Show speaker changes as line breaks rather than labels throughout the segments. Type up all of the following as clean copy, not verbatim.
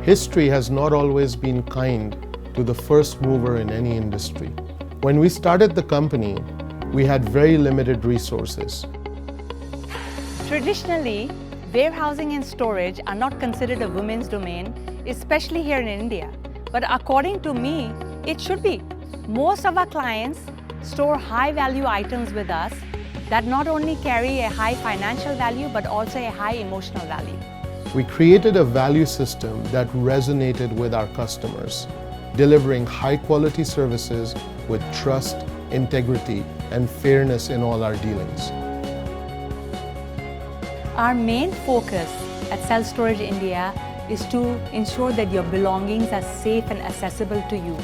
History has not always been kind to the first mover in any industry. When we started the company, we had very limited resources.
Traditionally, warehousing and storage are not considered a women's domain, especially here in India. But according to me, it should be. Most of our clients store high-value items with us that not only carry a high financial value, but also a high emotional value.
We created a value system that resonated with our customers, delivering high-quality services with trust, integrity, and fairness in all our dealings.
Our main focus at Self Storage India is to ensure that your belongings are safe and accessible to you.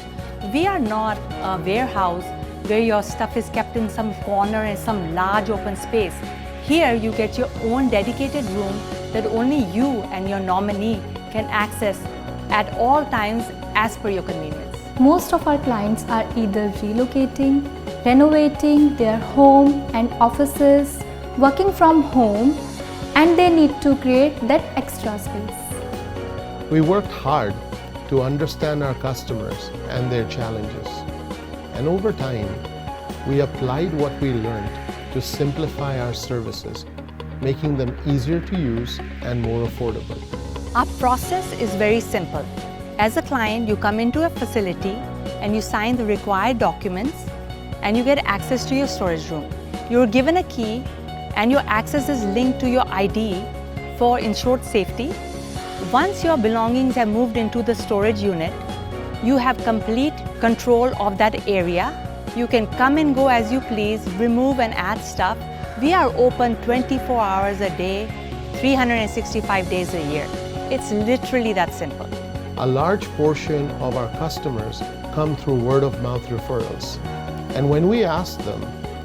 We are not a warehouse where your stuff is kept in some corner in some large open space. Here you get your own dedicated room that only you and your nominee can access at all times as per your convenience.
Most of our clients are either relocating, renovating their home and offices, working from home, and they need to create that extra space.
We worked hard to understand our customers and their challenges. And over time, we applied what we learned to simplify our services, making them easier to use and more affordable.
Our process is very simple. As a client, you come into a facility and you sign the required documents and you get access to your storage room. You're given a key and your access is linked to your ID for ensured safety. Once your belongings have moved into the storage unit, you have complete control of that area. You can come and go as you please, remove and add stuff. We are open 24 hours a day, 365 days a year. It's literally that simple.
A large portion of our customers come through word-of-mouth referrals. And when we ask them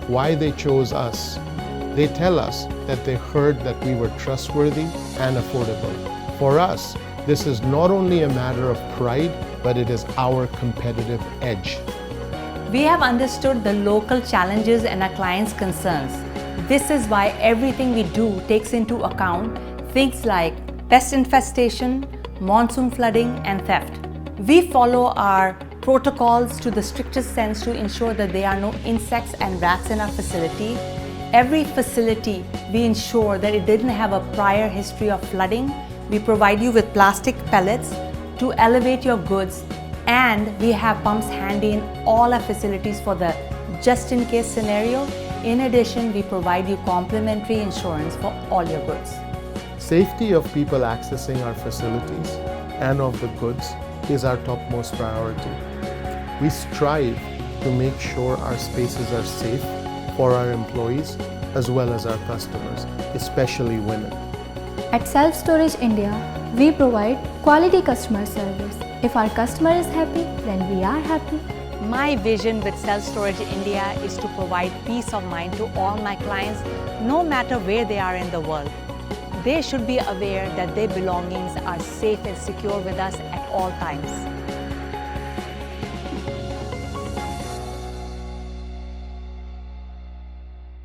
why they chose us, they tell us that they heard that we were trustworthy and affordable. For us, this is not only a matter of pride, but it is our competitive edge.
We have understood the local challenges and our clients' concerns. This is why everything we do takes into account things like pest infestation, monsoon flooding, and theft. We follow our protocols to the strictest sense to ensure that there are no insects and rats in our facility. Every facility, we ensure that it didn't have a prior history of flooding. We provide you with plastic pellets to elevate your goods, and we have pumps handy in all our facilities for the just-in-case scenario. In addition, we provide you complimentary insurance for all your goods.
Safety of people accessing our facilities and of the goods is our topmost priority. We strive to make sure our spaces are safe for our employees as well as our customers, especially women.
At Self Storage India, we provide quality customer service. If our customer is happy, then we are happy.
My vision with Self Storage India is to provide peace of mind to all my clients, no matter where they are in the world. They should be aware that their belongings are safe and secure with us at all times.